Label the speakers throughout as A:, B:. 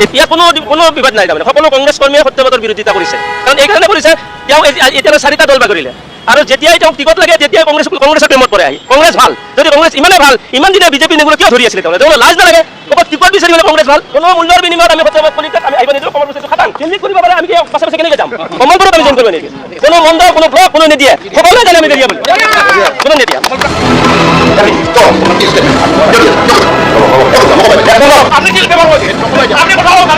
A: এতিয়া কোনো বিবাদ নাই তাৰমানে সকলো কংগ্ৰেছ কৰ্মীয়ে সত্যবাদৰ বিৰোধিতা কৰিছে কাৰণ এইকাৰণে কৰিছে তেওঁ এতিয়া 4টা দল বাগৰিলে আৰু যেতিয়াই তেওঁ টিকট লাগে তেতিয়াই কংগ্ৰেছৰ প্ৰেমত পৰে আহি কংগ্ৰেছ ভাল যদি কংগ্ৰেছ ইমানেই ভাল ইমান দিনে বিজেপি নেগুলো কিয় ধৰি আছিলে তেওঁ লাজ নালাগে অকল টিকট বিচাৰি গ'লে কংগ্ৰেছ ভাল কোনো মূল্যৰ বিনিময়ত আমি সত্যবাদ কলিতাত আমি আহিব নিদিওঁ কমল বস্তুটো খাটাং ক্লিনিক কৰিব পাৰে আমি কি পাছে পাছে কেনেকৈ যাম কমলপুৰত আমি জইন কৰিব নেকি কোনো মন্দ কোনো ব্লক কোনো নিদিয়ে সকলোৱে জানে আমি বেৰিয়া বুলি কোনো নিদিয়া আপনি কি ব্যাপার বলছেন আপনি কথা বলেন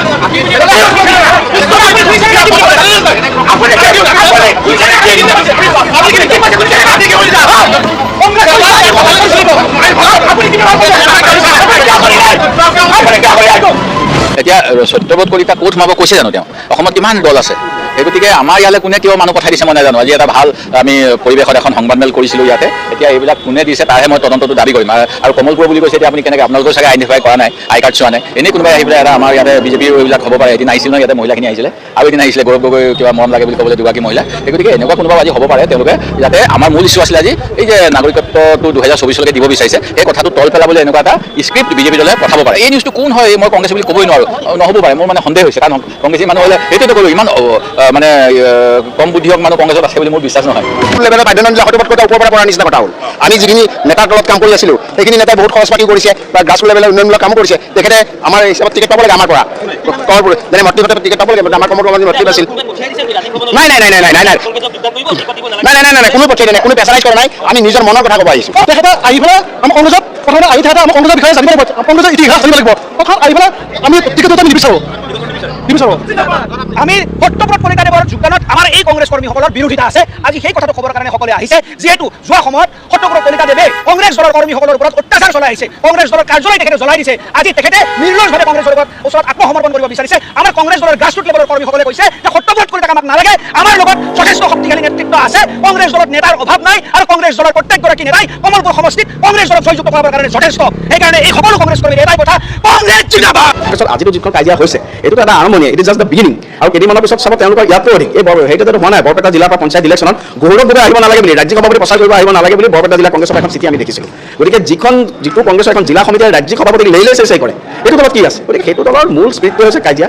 B: এতিয়া সত্যবোধ কলিতা ক'ত সোমাব কৈছে জানো তেওঁ অসমত কিমান দল আছে এই গতিকে আমাৰ ইয়ালৈ কোনে কিয় মানুহ পঠাই দিছে মই নাজানো আজি এটা ভাল আমি পৰিৱেশত এখন সংবাদমেল কৰিছিলোঁ ইয়াতে এতিয়া এইবিলাক কোনে দিছে তাৰে মই তদন্তটো দাবী কৰিম আৰু কমলপুৰ বুলি কৈছে এতিয়া আপুনি কেনেকৈ আপোনালোকৰ চাগে আইডেণ্টিফাই কৰা নাই আই কাৰ্ড চোৱা নাই এনেই কোনোবাই আহি পেলাই এটা আমাৰ ইয়াতে বিজেপিৰ এইবিলাক হ'ব পাৰে এদিন আহিছিল নহয় ইয়াতে মহিলাখিনি আহিছিলে আৰু এদিন আহিছিলে গৌৰৱ গগৈ কিবা মন লাগে বুলি ক'বলৈ দুগৰাকী মহিলা এই গতিকে এনেকুৱা কোনোবা আজি হ'ব পাৰে তেওঁলোকে যাতে আমাৰ মূল ইছ্যু আছিলে আজি এই যে নাগৰিকত্বটো 2024লৈকে দিব বিচাৰিছে এই কথাটো তল পেলাবলৈ এনেকুৱা এটা স্ক্ৰিপ্ট বিজেপি দলে পঠাব পাৰে এই নিউজটো কোন হয় মই কংগ্ৰেছ বুলি ক'বই নোৱাৰোঁ নহ'ব পাৰে মোৰ মানে সন্দেহ হৈছে কাৰণ কংগ্ৰেছী মানুহ হ'লে এইটোতো ক'লোঁ ইমান মানে কম বুদ্ধিয়ক মানুহ কংগ্ৰেছত আছে বুলি মোৰ বিশ্বাস নহয়
C: লেভেলত বাধ্যতামূলক সত্যবাদ কথা ওপৰৰ পৰা নিচিনা কথা হ'ল আমি যিখিনি নেতাৰ তলত কাম কৰি আছিলোঁ সেইখিনি নেতাই বহুত খৰচ পাতি কৰিছে বা গ্ৰাছৰুট লেভেলত উন্নয়নমূলক কাম কৰিছে তেখেতে আমাৰ হিচাপত টিকেট পাব লাগে আমাৰ পৰা কমলপুৰ যেনে মন্ত্ৰীপদত টিকেট পাব লাগে আমাৰ কমলপুৰ মন্ত্ৰী আছিল নাই কোনো পঠিয়াই দিয়া নাই কোনো প্ৰেছাৰাইজ কৰা নাই আমি নিজৰ মনৰ কথা ক'ব আহিছোঁ তেখেতে আহি পেলাই আমাৰ কংগ্ৰেছত প্ৰথমতে আহি থাকে আমাৰ কংগ্ৰেছৰ বিষয়ে জানিব লাগিব কংগ্ৰেছৰ ইতিহাস জানিব লাগিব অৰ্থাৎ আহি পেলাই আমি টিকেট আমি নিবিচাৰোঁ
D: আমি সত্যব্ৰত কলিতাদেৱৰ যোগদানত আমাৰ এই কংগ্ৰেছ কৰ্মীসকলৰ বিৰোধিতা আছে আজি সেই কথাটো খবৰ কাৰণে সকলোৱে আহিছে যিহেতু যোৱা সময়ত সত্যব্ৰত কলিতাদেৱে কংগ্ৰেছ দলৰ কৰ্মীসকলৰ ওপৰত অত্যাচাৰ চলাই আহিছে কংগ্ৰেছ দলৰ কাৰ্যালয় তেখেতে জ্বলাই দিছে আজি তেখেতে নিৰ্লজ্জভাৱে কংগ্ৰেছৰ ওচৰত আত্মসমৰ্পণ কৰিব বিচাৰিছে আমাৰ কংগ্ৰেছ দলৰ গ্ৰাছৰুট লেভেলৰ কৰ্মীসকলে কৈছে যে সত্যব্ৰত কলিতাক আমাক নালাগে আমাৰ লগত যথেষ্ট শক্তিশালী নেতৃত্ব আছে কংগ্ৰেছ দলত নেতাৰ অভাৱ নাই আৰু কংগ্ৰেছ দলৰ প্ৰত্যেকগৰাকী নেতাই কমলপুৰ সমষ্টিত কংগ্ৰেছ দলক জয়যুক্ত কৰাৰ কাৰণে যথেষ্ট সেইকাৰণে এই সকলো কংগ্ৰেছ কৰ্মীৰ এটাই কথা কংগ্ৰেছ জিন্দাবাদ
C: আজিতো যিখন কাজিয়া হৈছে এইটো এটা আৰম্ভণি it is just the beginning আৰু কেইদিনমানৰ পিছত চাব তেওঁলোকৰ ইয়াতকৈ অধিক এই সেইটো হোৱা নাই বৰপেটা জিলাৰ পৰা পঞ্চায়ত ইলেকশ্যনত গৌৰৱ গগৈ আহিব নালাগে বুলি ৰাজ্যিক সভাপতি প্ৰচাৰ কৰিব আহিব নালাগে বুলি বৰপেটা জিলা কংগ্ৰেছৰ এখন চিঠি আমি দেখিছিলোঁ গতিকে যিটো কংগ্ৰেছৰ এখন জিলা সমিতিৰ ৰাজ্যিক সভাপতি লেই চেই কৰে সেইটো দলত কি আছে গতিকে সেইটো দলৰ মূল স্পিৰিটটো হৈছে কাজিয়া